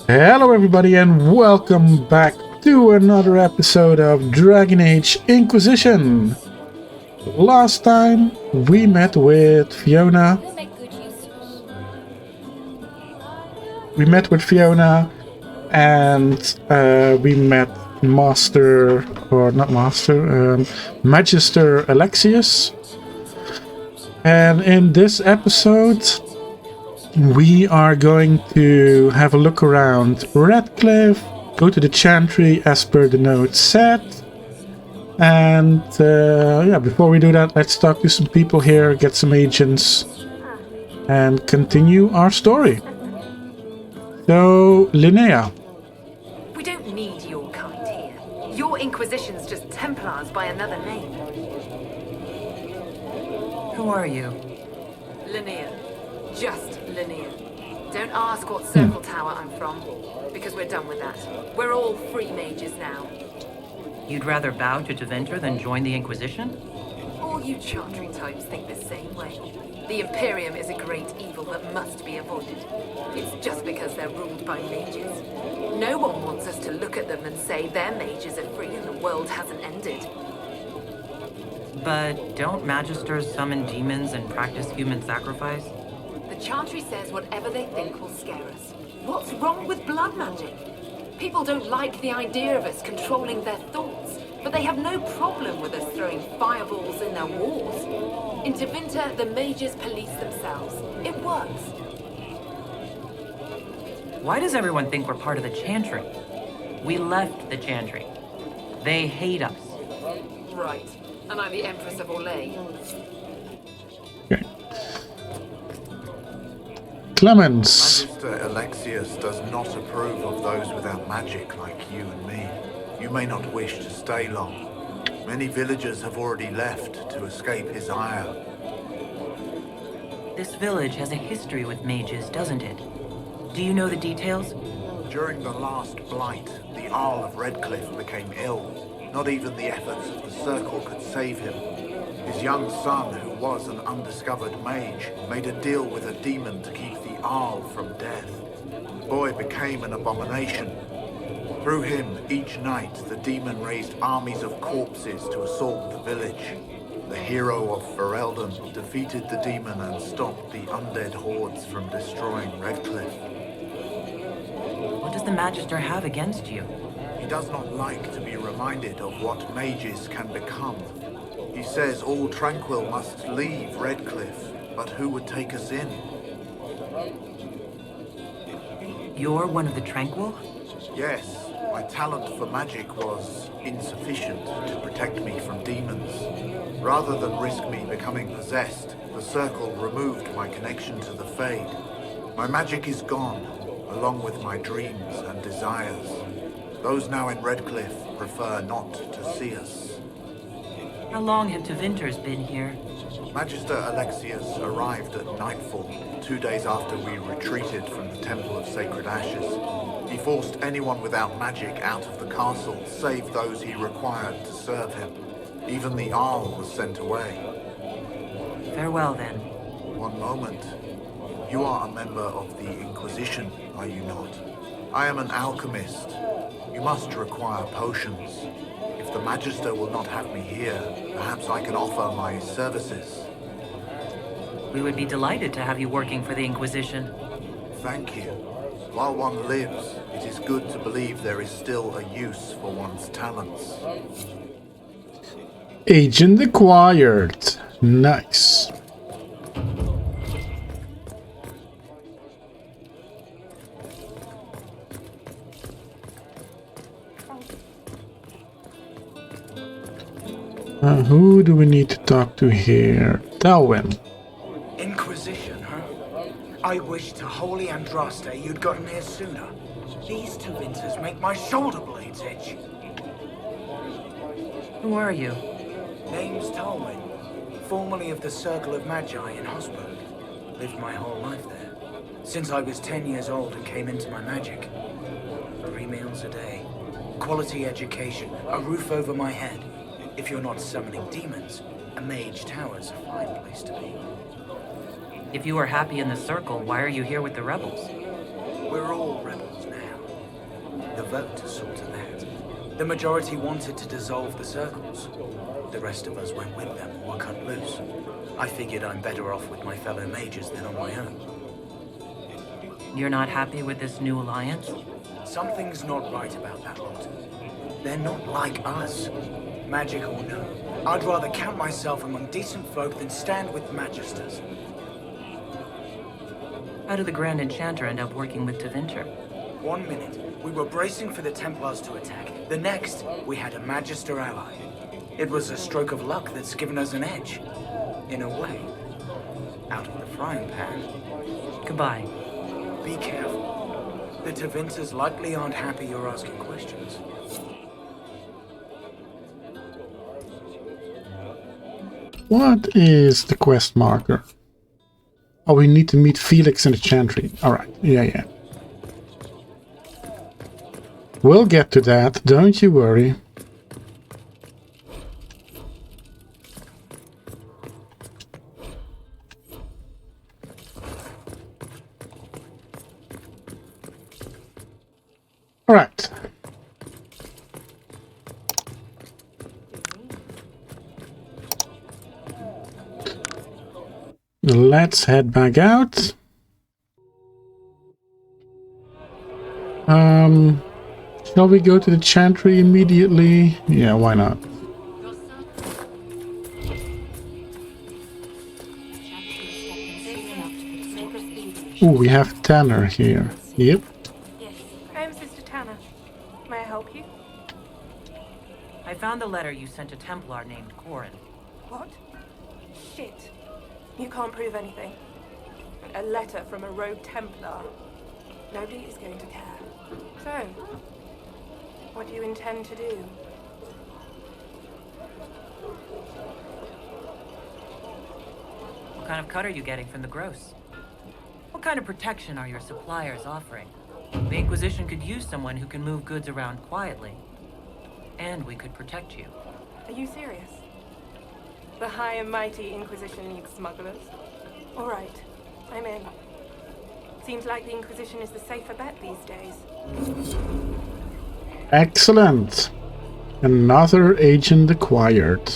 Hello everybody and welcome back to another episode of Dragon Age Inquisition. Last time we met with Fiona. And we met Magister Alexus. And in this episode we are going to have a look around Redcliffe, go to the chantry as per the note set. And before we do that, let's talk to some people here, get some agents, and continue our story. So, Linnea. We don't need your kind here. Your Inquisition's just Templars by another name. Who are you? Linnea. Just Linnea. Don't ask what circle tower I'm from, because we're done with that. We're all free mages now. You'd rather bow to Deventer than join the Inquisition? All you chantry types think the same way. The Imperium is a great evil that must be avoided. It's just because they're ruled by mages. No one wants us to look at them and say their mages are free and the world hasn't ended. But don't Magisters summon demons and practice human sacrifice? The chantry says whatever they think will scare us. What's wrong with blood magic? People don't like the idea of us controlling their thoughts, but they have no problem with us throwing fireballs in their wars. In Deventer, the mages police themselves. It works. Why does everyone think we're part of the chantry? We left the chantry. They hate us. Right. And I'm the Empress of Orlais. Okay. Clemens. Magister Alexus does not approve of those without magic like you and me. You may not wish to stay long. Many villagers have already left to escape his ire. This village has a history with mages, doesn't it? Do you know the details? During the last blight, the Arl of Redcliffe became ill. Not even the efforts of the Circle could save him. His young son, who was an undiscovered mage, made a deal with a demon to keep the Arl from death. The boy became an abomination. Through him, each night, the demon raised armies of corpses to assault the village. The hero of Ferelden defeated the demon and stopped the undead hordes from destroying Redcliffe. What does the Magister have against you? He does not like to be reminded of what mages can become. He says all Tranquil must leave Redcliffe, but who would take us in? You're one of the Tranquil? Yes, my talent for magic was insufficient to protect me from demons. Rather than risk me becoming possessed, the Circle removed my connection to the Fade. My magic is gone, along with my dreams and desires. Those now in Redcliffe prefer not to see us. How long have Deventers been here? Magister Alexius arrived at nightfall, 2 days after we retreated from the Temple of Sacred Ashes. He forced anyone without magic out of the castle, save those he required to serve him. Even the Arl was sent away. Farewell, then. One moment. You are a member of the Inquisition, are you not? I am an alchemist. You must require potions. If the Magister will not have me here, perhaps I can offer my services. We would be delighted to have you working for the Inquisition. Thank you. While one lives, it is good to believe there is still a use for one's talents. Agent acquired. Nice. Who do we need to talk to here? Delrin. Inquisition, huh? I wish to holy Andraste you'd gotten here sooner. These two winters make my shoulder blades itch. Who are you? Name's Talwyn, formerly of the Circle of Magi in Hosberg. Lived my whole life there. Since I was 10 years old and came into my magic. 3 meals a day, quality education, a roof over my head. If you're not summoning demons, a mage tower's a fine place to be. If you are happy in the Circle, why are you here with the rebels? We're all rebels now. The vote saw to that. The majority wanted to dissolve the circles. The rest of us went with them or were cut loose. I figured I'm better off with my fellow mages than on my own. You're not happy with this new alliance? Something's not right about that lot. They're not like us. Magic or no, I'd rather count myself among decent folk than stand with magisters. How did the Grand Enchanter end up working with Tevinter? 1 minute, we were bracing for the Templars to attack. The next, we had a Magister ally. It was a stroke of luck that's given us an edge. In a way. Out of the frying pan. Goodbye. Be careful. The Tevinters likely aren't happy you're asking questions. What is the quest marker? Oh, we need to meet Felix in the chantry. Alright, yeah. We'll get to that, don't you worry. Alright. Let's head back out. Shall we go to the chantry immediately? Yeah, why not? Ooh, we have Tanner here. Yep. I'm Sister Tanner. May I help you? I found the letter you sent a Templar named Corin. What? Shit. You can't prove anything. A letter from a rogue Templar. Nobody is going to care. So, what do you intend to do? What kind of cut are you getting from the gross? What kind of protection are your suppliers offering? The Inquisition could use someone who can move goods around quietly. And we could protect you. Are you serious? The high and mighty Inquisition needs smugglers? All right, I'm in. Seems like the Inquisition is the safer bet these days. Excellent. Another agent acquired.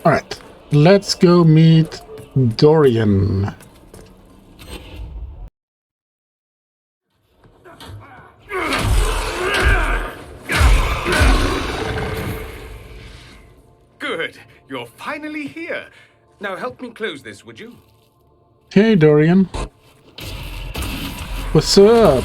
Alright, let's go meet Dorian. Good. You're finally here. Now help me close this, would you? Hey, Dorian. What's up?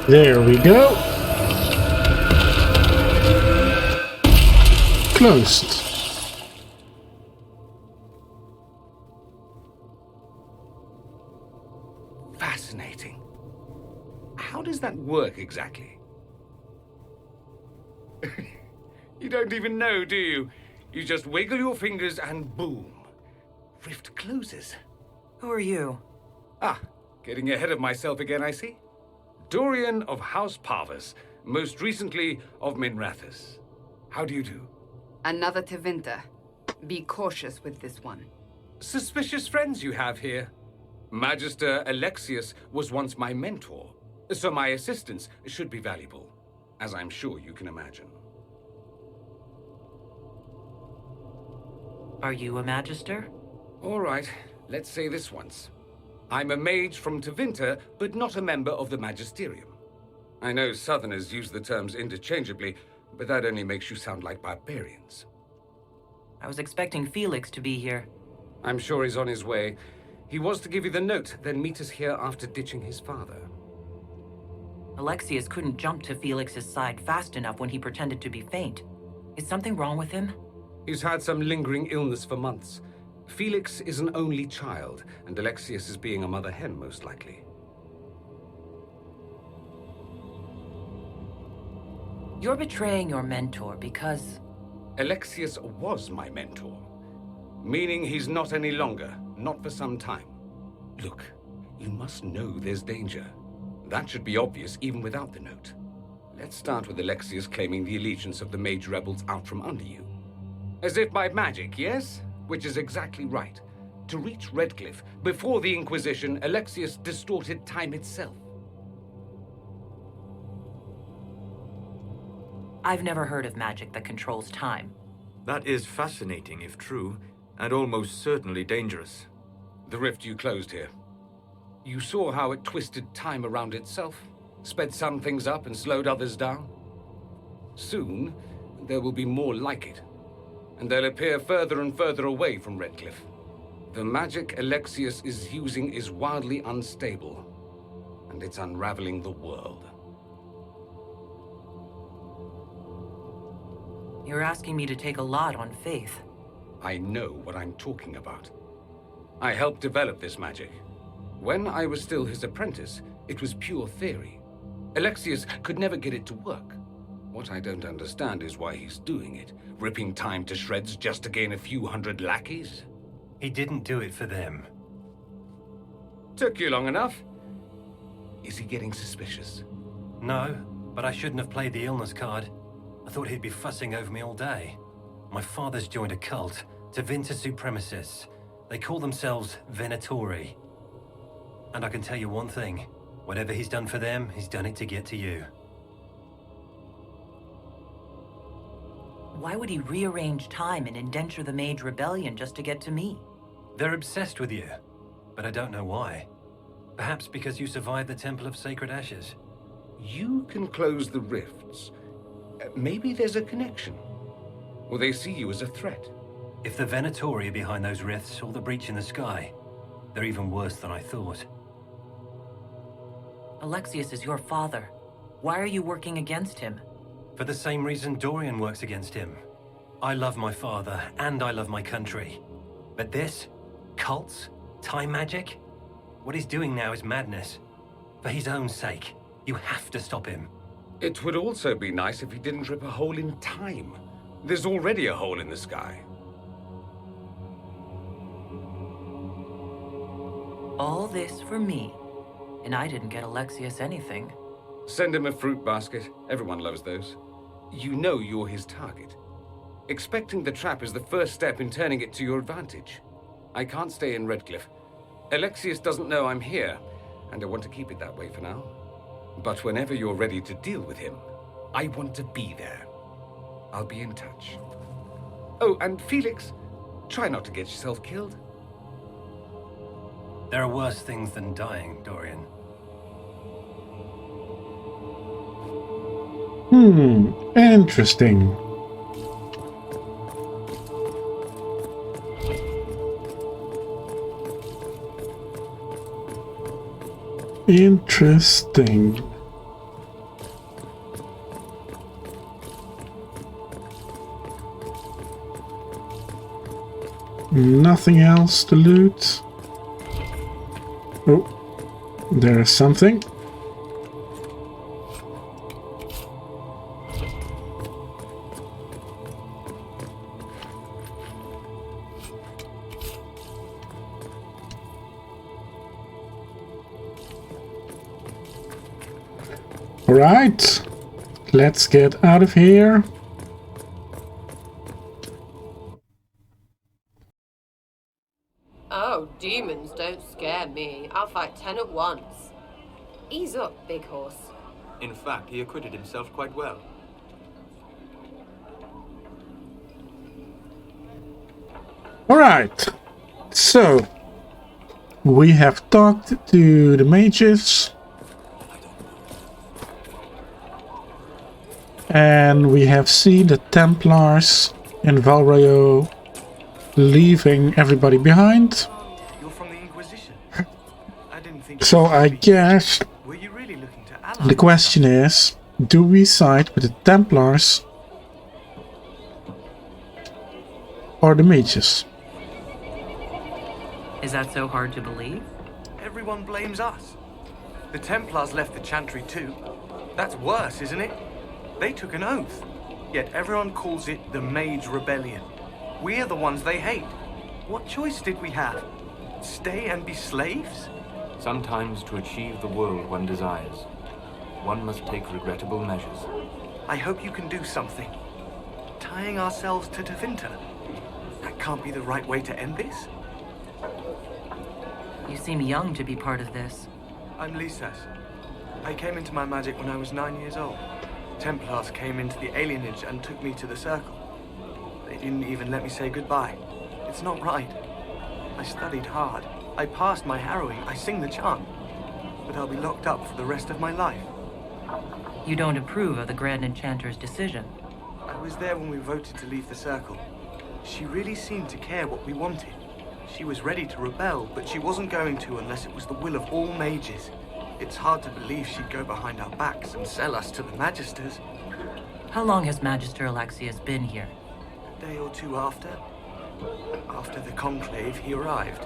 There we go. Closed. Fascinating. How does that work exactly? You don't even know, do you? You just wiggle your fingers and boom. Rift closes. Who are you? Ah, getting ahead of myself again, I see. Dorian of House Pavus, most recently of Minrathous. How do you do? Another Tevinter. Be cautious with this one. Suspicious friends you have here. Magister Alexus was once my mentor, so my assistance should be valuable, as I'm sure you can imagine. Are you a Magister? All right, let's say this once. I'm a mage from Tevinter, but not a member of the Magisterium. I know Southerners use the terms interchangeably, but that only makes you sound like barbarians. I was expecting Felix to be here. I'm sure he's on his way. He was to give you the note, then meet us here after ditching his father. Alexius couldn't jump to Felix's side fast enough when he pretended to be faint. Is something wrong with him? He's had some lingering illness for months. Felix is an only child, and Alexius is being a mother hen, most likely. You're betraying your mentor because... Alexius was my mentor. Meaning he's not any longer, not for some time. Look, you must know there's danger. That should be obvious even without the note. Let's start with Alexius claiming the allegiance of the mage rebels out from under you. As if by magic, yes? Which is exactly right. To reach Redcliffe, before the Inquisition, Alexus distorted time itself. I've never heard of magic that controls time. That is fascinating if true, and almost certainly dangerous. The rift you closed here. You saw how it twisted time around itself, sped some things up and slowed others down. Soon, there will be more like it, and they'll appear further and further away from Redcliffe. The magic Alexius is using is wildly unstable, and it's unraveling the world. You're asking me to take a lot on faith. I know what I'm talking about. I helped develop this magic. When I was still his apprentice, it was pure theory. Alexius could never get it to work. What I don't understand is why he's doing it, ripping time to shreds just to gain a few hundred lackeys. He didn't do it for them. Took you long enough. Is he getting suspicious? No, but I shouldn't have played the illness card. I thought he'd be fussing over me all day. My father's joined a cult, Tevinter Supremacists. They call themselves Venatori. And I can tell you one thing. Whatever he's done for them, he's done it to get to you. Why would he rearrange time and indenture the Mage Rebellion just to get to me? They're obsessed with you, but I don't know why. Perhaps because you survived the Temple of Sacred Ashes. You can close the rifts. Maybe there's a connection. Or they see you as a threat. If the Venatori are behind those rifts or the breach in the sky, they're even worse than I thought. Alexius is your father. Why are you working against him? For the same reason Dorian works against him. I love my father, and I love my country. But this? Cults? Time magic? What he's doing now is madness. For his own sake, you have to stop him. It would also be nice if he didn't rip a hole in time. There's already a hole in the sky. All this for me. And I didn't get Alexius anything. Send him a fruit basket. Everyone loves those. You know you're his target. Expecting the trap is the first step in turning it to your advantage. I can't stay in Redcliffe. Alexius doesn't know I'm here, and I want to keep it that way for now. But whenever you're ready to deal with him, I want to be there. I'll be in touch. Oh, and Felix, try not to get yourself killed. There are worse things than dying, Dorian. Interesting. Interesting. Nothing else to loot. Oh, there is something. Right, let's get out of here. Oh, demons don't scare me. I'll fight 10 at once. Ease up, big horse. In fact, he acquitted himself quite well. Alright, so we have talked to the mages. And we have seen the Templars in Valrayo. leaving everybody behind. You're from the Inquisition. I didn't think. So I guess Were you really looking to ally? the question is, do we side with the Templars or the mages? Is that so hard to believe? Everyone blames us. The Templars left the chantry too. That's worse, isn't it? They took an oath. Yet everyone calls it the Mage Rebellion. We're the ones they hate. What choice did we have? Stay and be slaves? Sometimes to achieve the world one desires, one must take regrettable measures. I hope you can do something. Tying ourselves to Tevinter. That can't be the right way to end this. You seem young to be part of this. I'm Lisas. I came into my magic when I was 9 years old. Templars came into the alienage and took me to the circle. They didn't even let me say goodbye. It's not right. I studied hard. I passed my harrowing. I sing the chant. But I'll be locked up for the rest of my life. You don't approve of the Grand Enchanter's decision. I was there when we voted to leave the circle. She really seemed to care what we wanted. She was ready to rebel, but she wasn't going to unless it was the will of all mages. It's hard to believe she'd go behind our backs and sell us to the Magisters. How long has Magister Alexus been here? A day or two after. After the conclave, he arrived.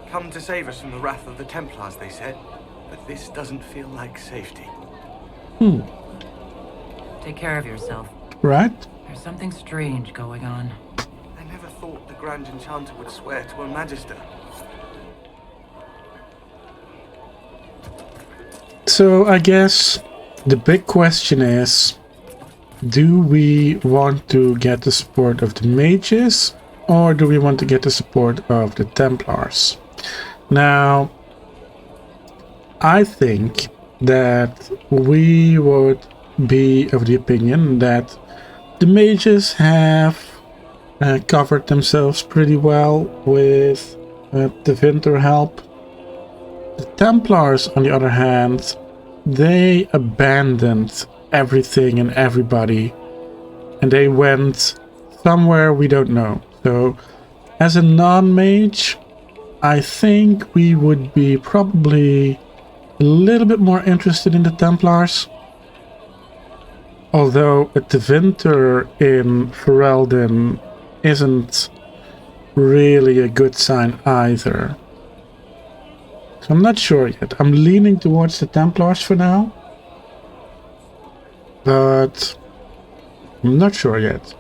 Come to save us from the wrath of the Templars, they said. But this doesn't feel like safety. Take care of yourself. Right? There's something strange going on. I never thought the Grand Enchanter would swear to a Magister. So I guess the big question is, do we want to get the support of the mages or do we want to get the support of the Templars? Now, I think that we would be of the opinion that the mages have covered themselves pretty well with the winter help. The Templars, on the other hand, they abandoned everything and everybody, and they went somewhere we don't know. So, as a non-mage, I think we would be probably a little bit more interested in the Templars. Although the winter in Ferelden isn't really a good sign either. So I'm not sure yet. I'm leaning towards the Templars for now. But I'm not sure yet.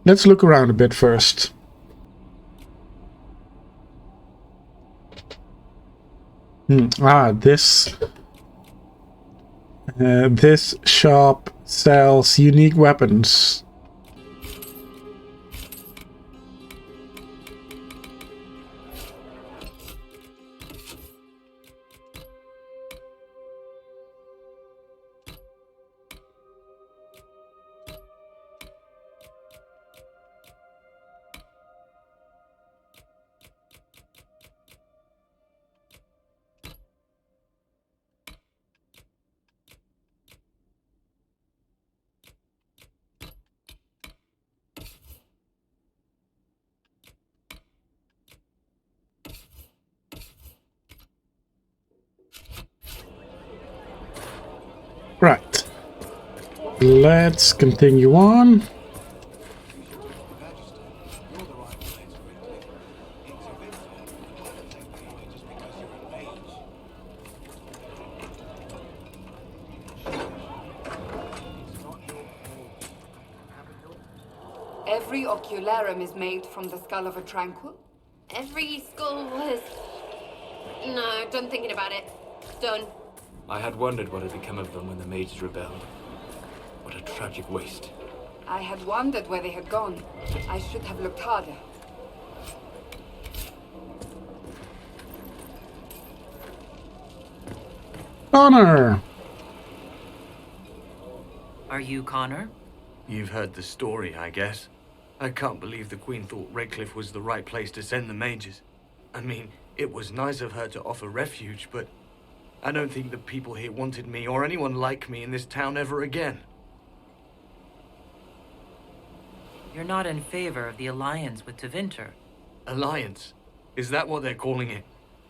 Let's look around a bit first. This shop sells unique weapons. Right. Let's continue on. Every ocularum is made from the skull of a tranquil? Every skull was... No, done thinking about it. Done. I had wondered what had become of them when the mages rebelled. What a tragic waste. I had wondered where they had gone. I should have looked harder. Connor! Are you Connor? You've heard the story, I guess. I can't believe the Queen thought Redcliffe was the right place to send the mages. I mean, it was nice of her to offer refuge, but I don't think the people here wanted me or anyone like me in this town ever again. You're not in favor of the alliance with Tevinter. Alliance? Is that what they're calling it?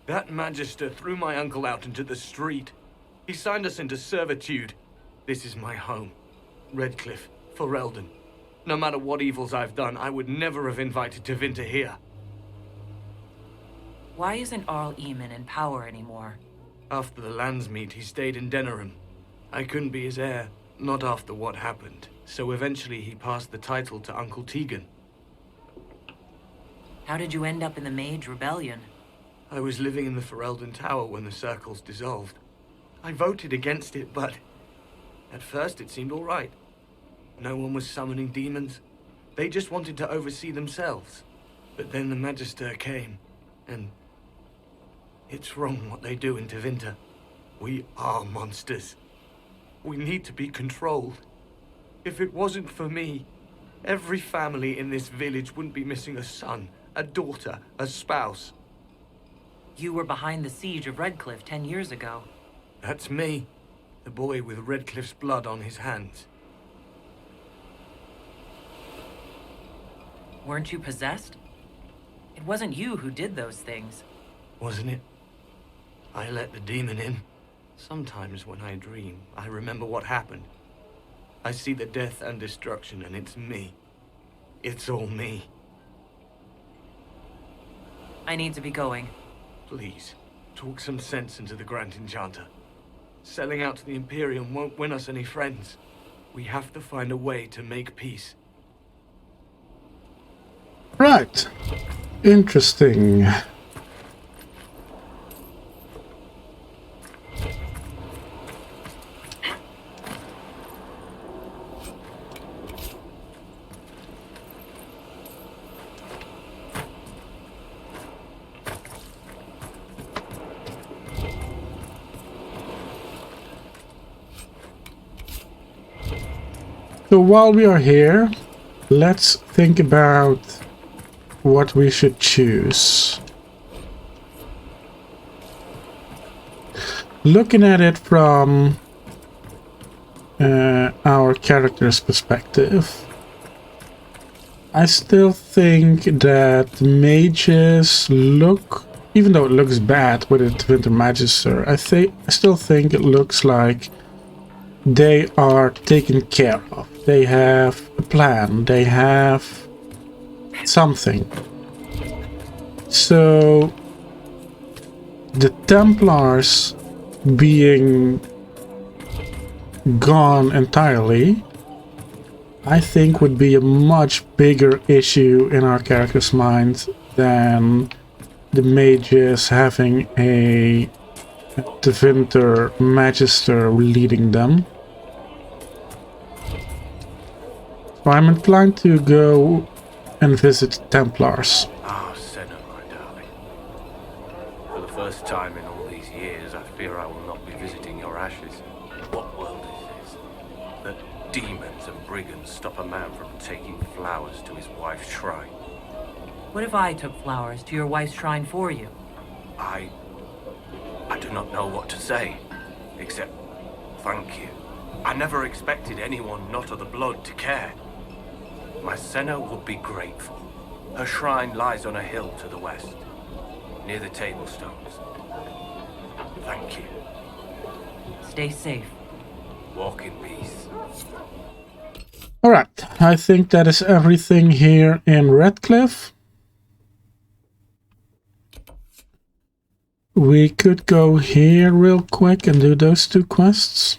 That Magister threw my uncle out into the street. He signed us into servitude. This is my home. Redcliffe, Ferelden. No matter what evils I've done, I would never have invited Tevinter here. Why isn't Arl Eamon in power anymore? After the Landsmeet, he stayed in Delrin. I couldn't be his heir, not after what happened. So eventually he passed the title to Uncle Tegan. How did you end up in the Mage Rebellion? I was living in the Ferelden Tower when the Circles dissolved. I voted against it, but at first it seemed all right. No one was summoning demons. They just wanted to oversee themselves. But then the Magister came, and it's wrong what they do in Tevinter. We are monsters. We need to be controlled. If it wasn't for me, every family in this village wouldn't be missing a son, a daughter, a spouse. You were behind the siege of Redcliffe 10 years ago. That's me. The boy with Redcliffe's blood on his hands. Weren't you possessed? It wasn't you who did those things. Wasn't it? I let the demon in. Sometimes when I dream, I remember what happened. I see the death and destruction, and it's me. It's all me. I need to be going. Please, talk some sense into the Grand Enchanter. Selling out to the Imperium won't win us any friends. We have to find a way to make peace. Right. Interesting. So while we are here, let's think about what we should choose. Looking at it from our character's perspective, I still think that mages look, even though it looks bad with a Tevinter Magister, I still think it looks like they are taken care of. They have a plan. They have something. So the Templars being gone entirely, I think would be a much bigger issue in our character's mind than the mages having a Tevinter Magister leading them. So I'm inclined to go and visit Templars. Ah, Senna, my darling. For the first time in all these years, I fear I will not be visiting your ashes. What world is this? That demons and brigands stop a man from taking flowers to his wife's shrine. What if I took flowers to your wife's shrine for you? I do not know what to say, except thank you. I never expected anyone not of the blood to care. My Senna would be grateful. Her shrine lies on a hill to the west, near the Tablestones. Thank you. Stay safe. Walk in peace. Alright, I think that is everything here in Redcliffe. We could go here real quick and do those two quests.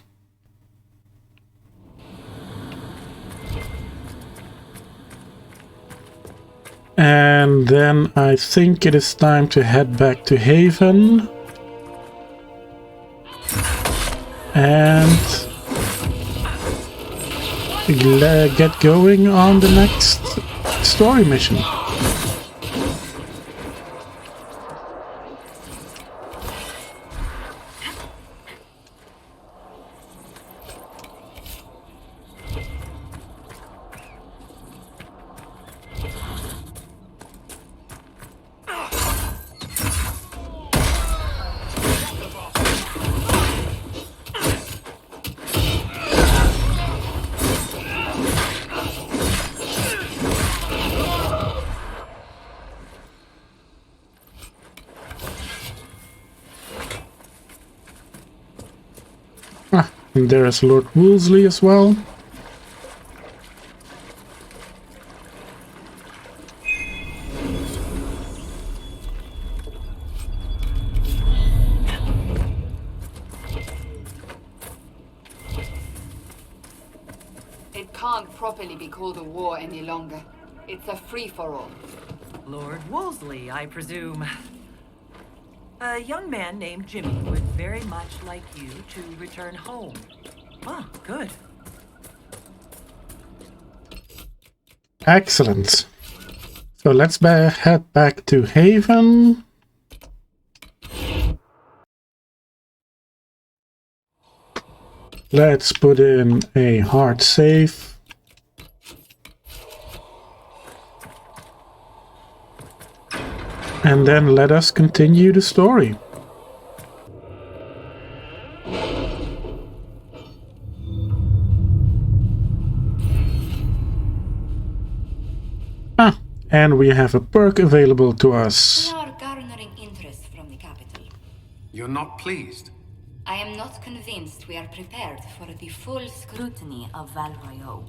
And then I think it is time to head back to Haven. And get going on the next story mission. And there is Lord Wolseley as well. It can't properly be called a war any longer. It's a free-for-all. Lord Wolseley, I presume. A young man named Jimmy would very much like you to return home. Oh, good. Excellent. So let's head back to Haven. Let's put in a hard save. And then let us continue the story. And we have a perk available to us. We are garnering interest from the capital. You're not pleased? I am not convinced we are prepared for the full scrutiny of Val Royeaux.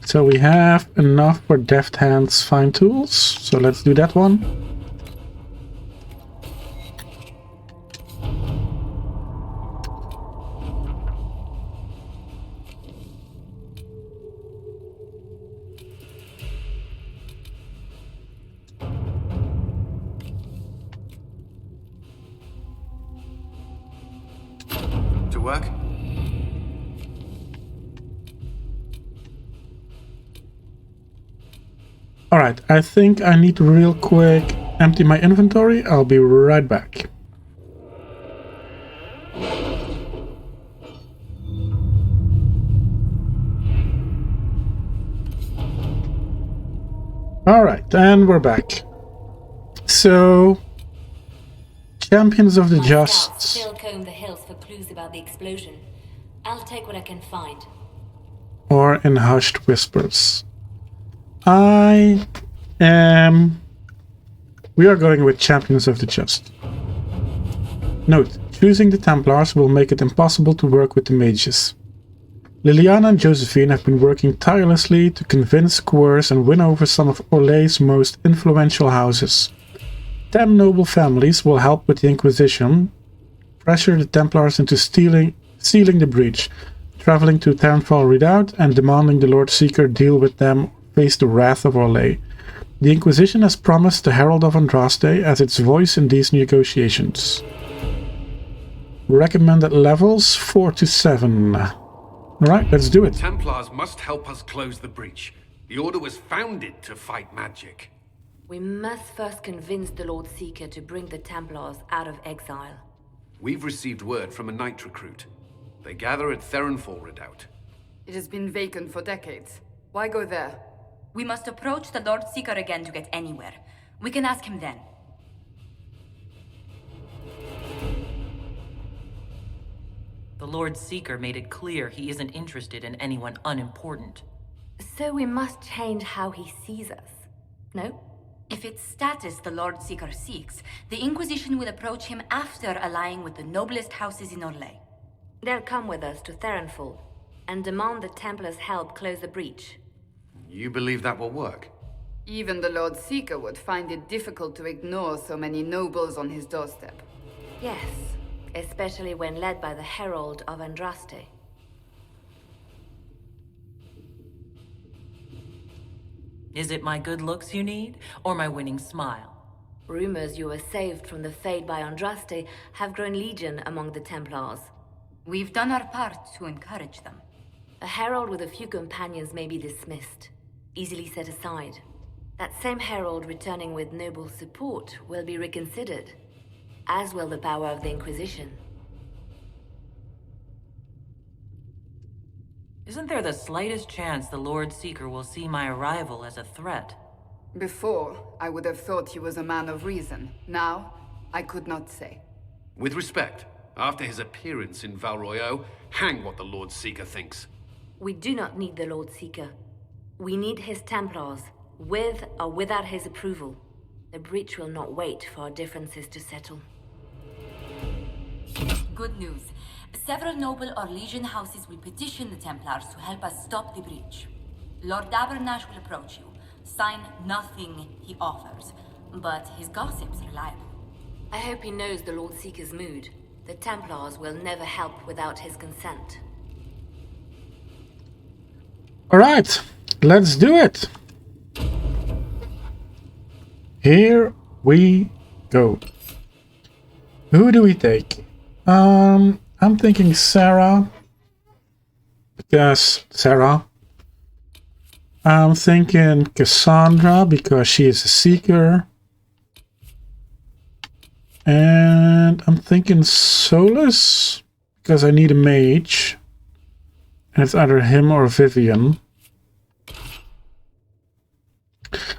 So we have enough for Deft Hands Fine Tools. So let's do that one. To work? Alright, I think I need to real quick empty my inventory. I'll be right back. Alright, and we're back. So, Champions of the My Just. scouts still comb the hills for clues about the explosion. I'll take what I can find. Or in hushed whispers. We are going with Champions of the Just. Note, choosing the Templars will make it impossible to work with the mages. Liliana and Josephine have been working tirelessly to convince, coerce and win over some of Orlay's most influential houses. 10 noble families will help with the Inquisition, pressure the Templars into sealing the breach, traveling to Tarnfall Redoubt and demanding the Lord Seeker deal with them, face the wrath of Orlais. The Inquisition has promised the Herald of Andraste as its voice in these negotiations. Recommended levels 4 to 7. Alright, let's do it. Templars must help us close the breach. The Order was founded to fight magic. We must first convince the Lord Seeker to bring the Templars out of exile. We've received word from a knight recruit. They gather at Theronfall Redoubt. It has been vacant for decades. Why go there? We must approach the Lord Seeker again to get anywhere. We can ask him then. The Lord Seeker made it clear he isn't interested in anyone unimportant. So we must change how he sees us. No? If it's status the Lord Seeker seeks, the Inquisition will approach him after allying with the noblest houses in Orlais. They'll come with us to Theronfall and demand the Templars help close the breach. You believe that will work? Even the Lord Seeker would find it difficult to ignore so many nobles on his doorstep. Yes, especially when led by the Herald of Andraste. Is it my good looks you need, or my winning smile? Rumors you were saved from the fate by Andraste have grown legion among the Templars. We've done our part to encourage them. A herald with a few companions may be dismissed, easily set aside. That same herald returning with noble support will be reconsidered, as will the power of the Inquisition. Isn't there the slightest chance the Lord Seeker will see my arrival as a threat? Before, I would have thought he was a man of reason. Now, I could not say. With respect, after his appearance in Val Royeaux, hang what the Lord Seeker thinks. We do not need the Lord Seeker. We need his Templars, with or without his approval. The breach will not wait for our differences to settle. Good news. Several noble or legion houses will petition the Templars to help us stop the breach. Lord Dabernash will approach you. Sign nothing he offers, but his gossip's reliable. I hope he knows the Lord Seeker's mood. The Templars will never help without his consent. Alright, let's do it. Here we go. Who do we take? I'm thinking Sarah. Because Sarah. I'm thinking Cassandra because she is a seeker. And I'm thinking Solus because I need a mage. And it's either him or Vivian.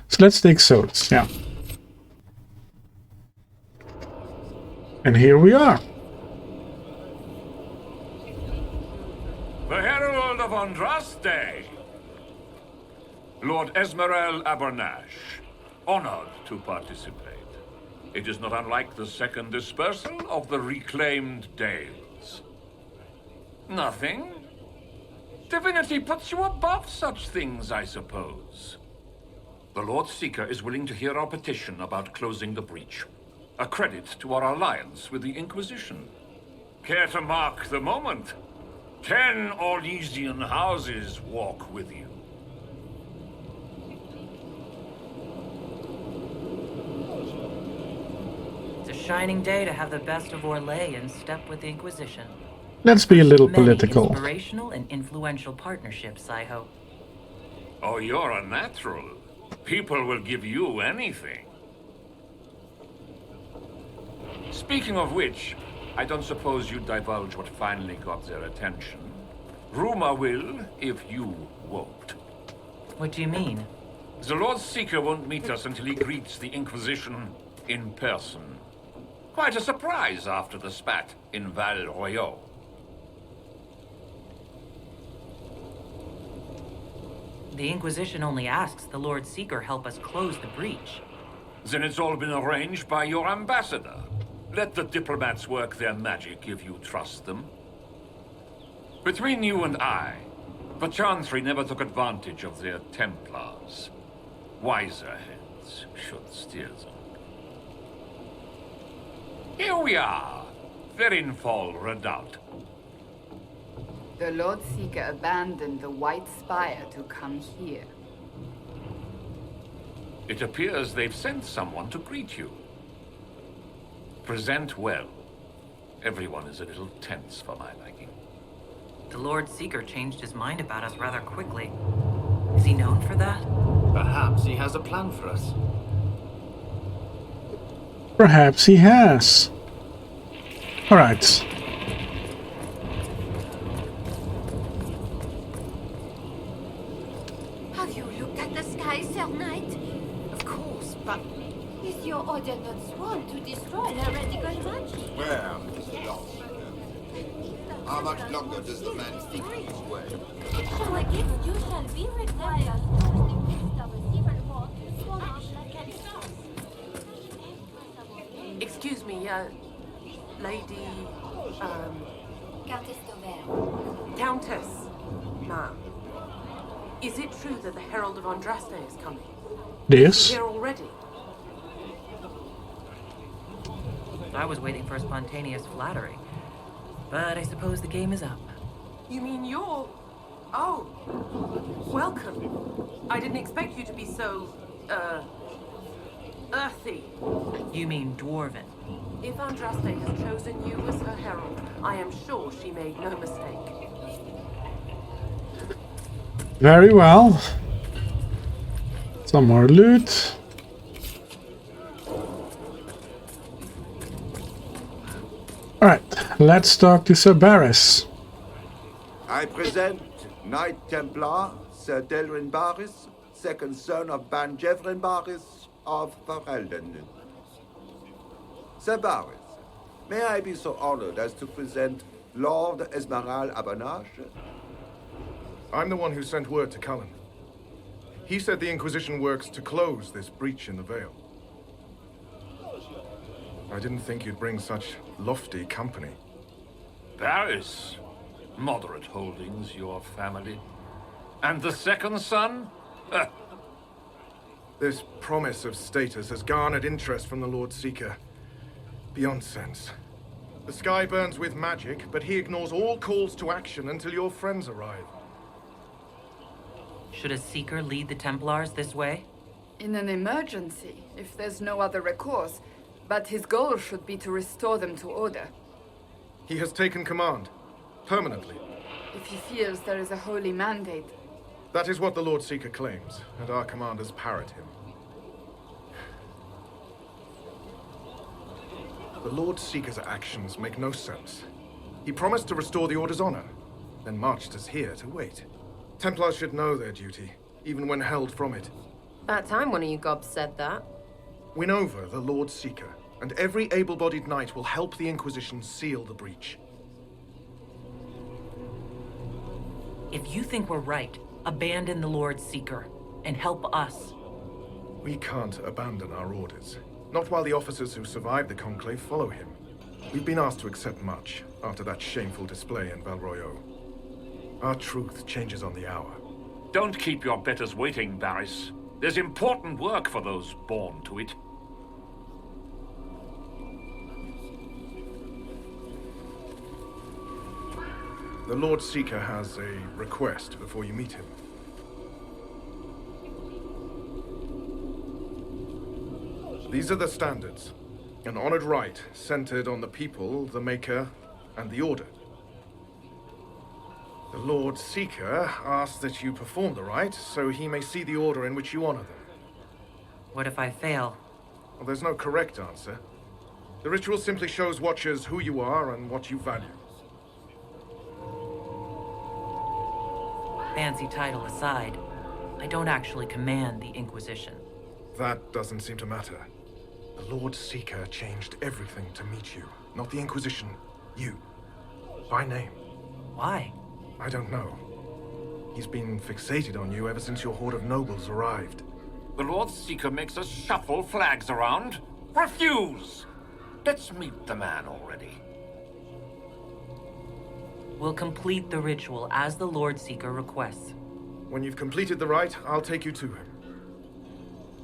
So let's take Solus, yeah. And here we are. The Herald of Andraste. Lord Esmerel Abernash, honored to participate. It is not unlike the second dispersal of the reclaimed Dales. Nothing? Divinity puts you above such things, I suppose. The Lord Seeker is willing to hear our petition about closing the breach. A credit to our alliance with the Inquisition. Care to mark the moment? 10 Orlesian houses walk with you. It's a shining day to have the best of Orlais in step with the Inquisition. Let's be a little Many political. Inspirational and influential partnerships, I hope. Oh, you're a natural. People will give you anything. Speaking of which, I don't suppose you'd divulge what finally got their attention. Rumor will, if you won't. What do you mean? The Lord Seeker won't meet us until he greets the Inquisition in person. Quite a surprise after the spat in Val Royaux. The Inquisition only asks the Lord Seeker help us close the breach. Then it's all been arranged by your ambassador. Let the diplomats work their magic if you trust them. Between you and I, the chantry never took advantage of their Templars. Wiser heads should steer them. Here we are, Verinfol Redoubt. The Lord Seeker abandoned the White Spire to come here. It appears they've sent someone to greet you. Present well. Everyone is a little tense for my liking. The Lord Seeker changed his mind about us rather quickly. Is he known for that? Perhaps he has a plan for us. Perhaps he has. Alright. Have you looked at the sky, Sir Knight? Of course, but is your order not sworn to destroy heretical magic? Where is the loss? How much longer does the man think his way? So against you shall be required. Excuse me, Lady, Countess d'Auvert. Countess, ma'am. Is it true that the Herald of Andraste is coming? Yes. Is he here already? I was waiting for spontaneous flattery. But I suppose the game is up. You mean you're... Oh. Welcome. I didn't expect you to be so, earthy. You mean dwarven? If Andraste has chosen you as her herald, I am sure she made no mistake. Very well. Some more loot. Alright, let's talk to Sir Barris. I present Knight Templar, Sir Delrin Barris, second son of Ban Jevrin Barris of Ferelden. Sir Barris, may I be so honored as to present Lord Esmerel Abernash? I'm the one who sent word to Cullen. He said the Inquisition works to close this breach in the Vale. I didn't think you'd bring such lofty company. Barris. Moderate holdings, your family. And the second son? This promise of status has garnered interest from the Lord Seeker. Beyond sense. The sky burns with magic, but he ignores all calls to action until your friends arrive. Should a Seeker lead the Templars this way? In an emergency, if there's no other recourse. But his goal should be to restore them to order. He has taken command. Permanently. If he feels there is a holy mandate. That is what the Lord Seeker claims, and our commanders parrot him. The Lord Seeker's actions make no sense. He promised to restore the Order's honor, then marched us here to wait. Templars should know their duty, even when held from it. About time one of you gobs said that. Win over the Lord Seeker, and every able-bodied knight will help the Inquisition seal the breach. If you think we're right, abandon the Lord Seeker and help us. We can't abandon our orders. Not while the officers who survived the Conclave follow him. We've been asked to accept much after that shameful display in Valroyo. Our truth changes on the hour. Don't keep your betters waiting, Barris. There's important work for those born to it. The Lord Seeker has a request before you meet him. These are the standards. An honored right centered on the people, the Maker, and the Order. The Lord Seeker asks that you perform the rite so he may see the order in which you honor them. What if I fail? Well, there's no correct answer. The ritual simply shows watchers who you are and what you value. Fancy title aside, I don't actually command the Inquisition. That doesn't seem to matter. The Lord Seeker changed everything to meet you. Not the Inquisition. You. By name. Why? I don't know. He's been fixated on you ever since your horde of nobles arrived. The Lord Seeker makes us shuffle flags around. Refuse! Let's meet the man already. We'll complete the ritual as the Lord Seeker requests. When you've completed the rite, I'll take you to him.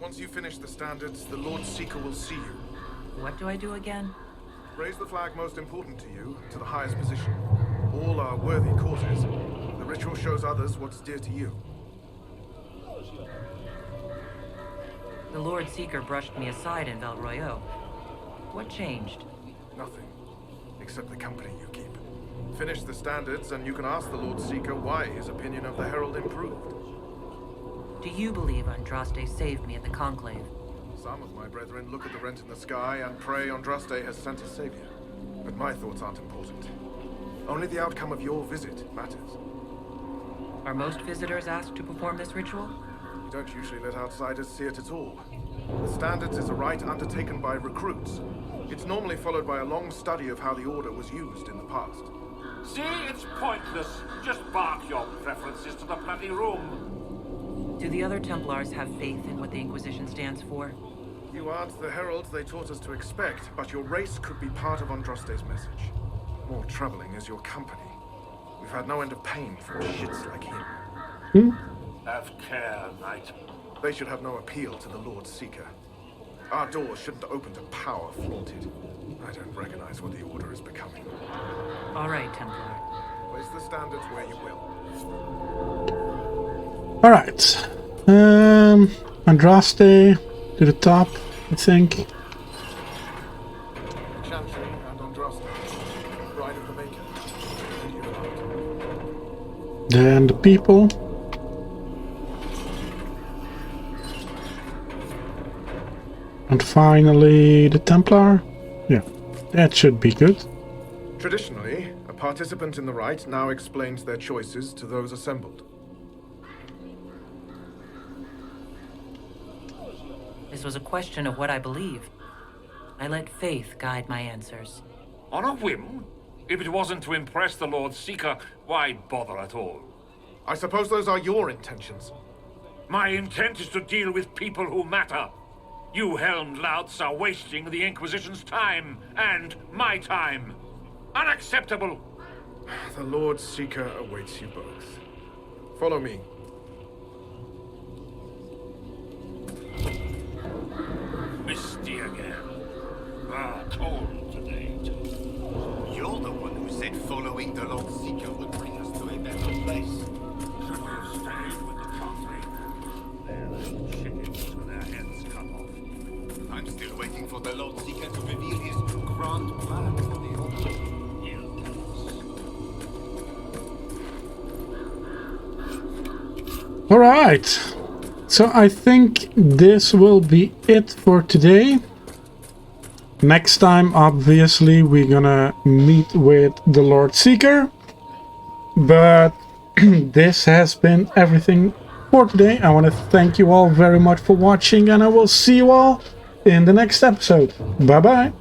Once you finish the standards, the Lord Seeker will see you. What do I do again? Raise the flag most important to you, to the highest position. All are worthy causes. The ritual shows others what's dear to you. The Lord Seeker brushed me aside in Valroyo. What changed? Nothing. Except the company you keep. Finish the standards, and you can ask the Lord Seeker why his opinion of the Herald improved. Do you believe Andraste saved me at the Conclave? Some of my brethren look at the rent in the sky and pray Andraste has sent a savior. But my thoughts aren't important. Only the outcome of your visit matters. Are most visitors asked to perform this ritual? We don't usually let outsiders see it at all. The standards is a rite undertaken by recruits. It's normally followed by a long study of how the Order was used in the past. See, it's pointless. Just bark your preferences to the bloody room. Do the other Templars have faith in what the Inquisition stands for? You aren't the heralds they taught us to expect, but your race could be part of Andraste's message. More troubling is your company. We've had no end of pain from shits like him. Have care, Knight. They should have no appeal to the Lord Seeker. Our doors shouldn't open to power flaunted. I don't recognize what the Order is becoming. All right, Templar. Place the standards where you will. All right. Andraste to the top, I think. Chantry and Andraste, Bride of the Maker. Then the people. And finally the Templar. Yeah, that should be good. Traditionally, a participant in the rite now explains their choices to those assembled. This was a question of what I believe. I let faith guide my answers. On a whim? If it wasn't to impress the Lord Seeker, why bother at all? I suppose those are your intentions. My intent is to deal with people who matter. You helmed louts are wasting the Inquisition's time, and my time. Unacceptable! The Lord Seeker awaits you both. Follow me. Misty again. Cold today, too. You're the one who said following the Lord Seeker would bring us to a better place. Stayed with the chantry. They're little chickens with their heads cut off. I'm still waiting for the Lord Seeker to reveal his grand plan for the Order. He'll tell us. Alright, so I think this will be it for today. Next time, obviously, we're gonna meet with the Lord Seeker. But this has been everything for today. I want to thank you all very much for watching, and I will see you all in the next episode. Bye bye.